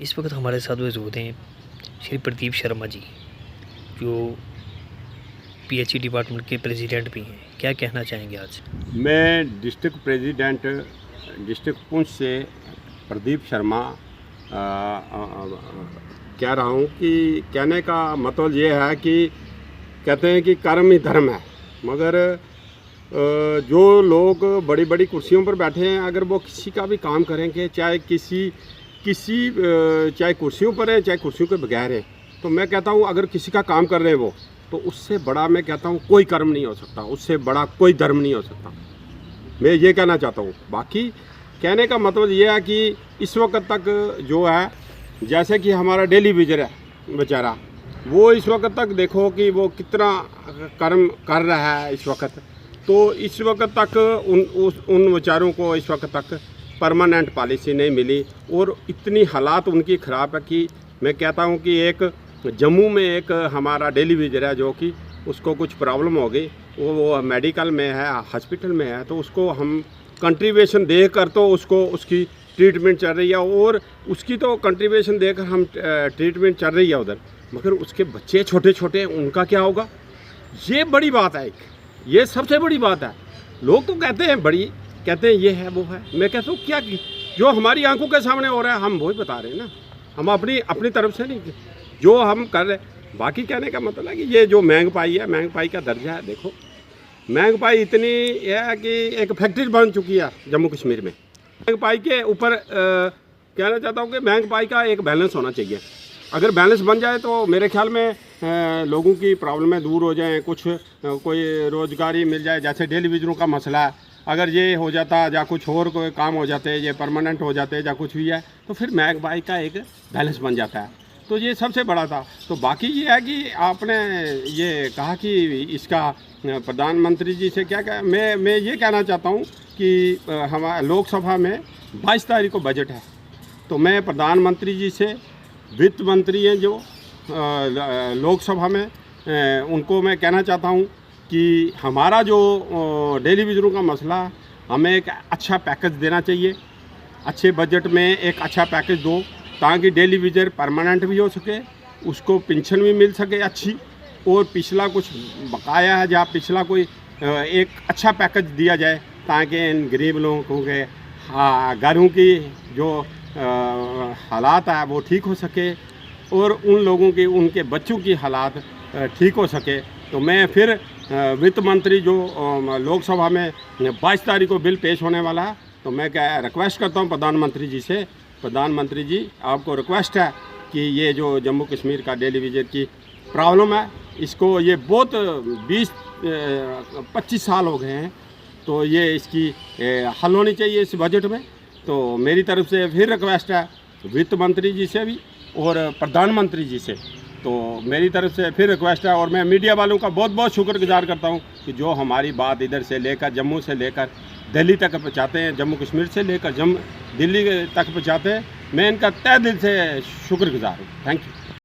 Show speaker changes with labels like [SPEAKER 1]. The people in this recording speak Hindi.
[SPEAKER 1] इस वक्त हमारे साथ मौजूद हैं श्री प्रदीप शर्मा जी, जो पीएचई डिपार्टमेंट के प्रेसिडेंट भी हैं। क्या कहना चाहेंगे आज?
[SPEAKER 2] मैं डिस्ट्रिक्ट प्रेसिडेंट डिस्ट्रिक्ट पुंछ से प्रदीप शर्मा कह रहा हूँ कि कहने का मतलब ये है कि कहते हैं कि कर्म ही धर्म है, मगर जो लोग बड़ी बड़ी कुर्सियों पर बैठे हैं, अगर वो किसी का भी काम करेंगे, चाहे चाहे कुर्सियों पर है चाहे कुर्सियों के बगैर है, तो मैं कहता हूँ अगर किसी का काम कर रहे हैं वो, तो उससे बड़ा मैं कहता हूँ कोई कर्म नहीं हो सकता, उससे बड़ा कोई धर्म नहीं हो सकता। मैं ये कहना चाहता हूँ। बाकी कहने का मतलब ये है कि इस वक्त तक जो है, जैसे कि हमारा डेली वेजर है बेचारा, वो इस वक्त तक देखो कि वो कितना कर्म कर रहा है इस वक्त, तो इस वक्त तक उन बेचारों को इस वक्त तक परमानेंट पॉलिसी नहीं मिली, और इतनी हालात उनकी ख़राब है कि मैं कहता हूँ कि एक जम्मू में एक हमारा डेली वेजर है जो कि उसको कुछ प्रॉब्लम हो गई, वो मेडिकल में है, हॉस्पिटल में है, तो उसको हम कंट्रीब्यूशन देकर तो उसको उसकी ट्रीटमेंट चल रही है, और उसकी तो कंट्रीब्यूशन देकर हम ट्रीटमेंट चल रही है उधर, मगर उसके बच्चे छोटे छोटे हैं, उनका क्या होगा? ये बड़ी बात है, ये सबसे बड़ी बात है। लोग तो कहते हैं कहते हैं ये है वो है, मैं कहता हूँ क्या जो हमारी आंखों के सामने हो रहा है हम वही बता रहे हैं ना, हम अपनी तरफ से नहीं, जो हम कर रहे। बाकी कहने का मतलब है कि ये जो महंगाई है, महंगाई का दर्जा है, देखो महंगाई इतनी है कि एक फैक्ट्री बन चुकी है जम्मू कश्मीर में। महंगाई के ऊपर कहना चाहता हूँ कि महंगाई का एक बैलेंस होना चाहिए। अगर बैलेंस बन जाए तो मेरे ख्याल में लोगों की प्रॉब्लमें दूर हो जाएं, कुछ कोई रोज़गारी मिल जाए। जैसे डेली वेजरों का मसला है, अगर ये हो जाता या कुछ और कोई काम हो जाते, ये परमानेंट हो जाते या कुछ भी है, तो फिर महंगाई का एक बैलेंस बन जाता है। तो ये सबसे बड़ा था। तो बाकी ये है कि आपने ये कहा कि इसका प्रधानमंत्री जी से क्या कहा, मैं ये कहना चाहता हूँ कि हमारे लोकसभा में 22 तारीख को बजट है, तो मैं प्रधानमंत्री जी से, वित्त मंत्री हैं जो लोकसभा में, उनको मैं कहना चाहता हूँ कि हमारा जो डेली वेजरों का मसला, हमें एक अच्छा पैकेज देना चाहिए। अच्छे बजट में एक अच्छा पैकेज दो ताकि डेली वेजर परमानेंट भी हो सके, उसको पेंशन भी मिल सके अच्छी, और पिछला कुछ बकाया है या पिछला कोई एक अच्छा पैकेज दिया जाए ताकि इन गरीब लोगों के घरों की जो हालात है वो ठीक हो सके, और उन लोगों की, उनके बच्चों की हालात ठीक हो सके। तो मैं फिर वित्त मंत्री जो लोकसभा में 22 तारीख को बिल पेश होने वाला है, तो मैं क्या रिक्वेस्ट करता हूँ प्रधानमंत्री जी से, प्रधानमंत्री जी आपको रिक्वेस्ट है कि ये जो जम्मू कश्मीर का डेली वेजर की प्रॉब्लम है, इसको ये बहुत 20-25 साल हो गए हैं, तो ये इसकी हल होनी चाहिए इस बजट में। तो मेरी तरफ से फिर रिक्वेस्ट है वित्त मंत्री जी से भी और प्रधानमंत्री जी से, तो मेरी तरफ से फिर रिक्वेस्ट है। और मैं मीडिया वालों का बहुत बहुत शुक्रगुजार करता हूं कि जो हमारी बात इधर से लेकर, जम्मू से लेकर दिल्ली तक पहुँचाते हैं, जम्मू कश्मीर से लेकर दिल्ली तक पहुँचाते हैं। मैं इनका तहे दिल से शुक्रगुजार हूँ। Thank you.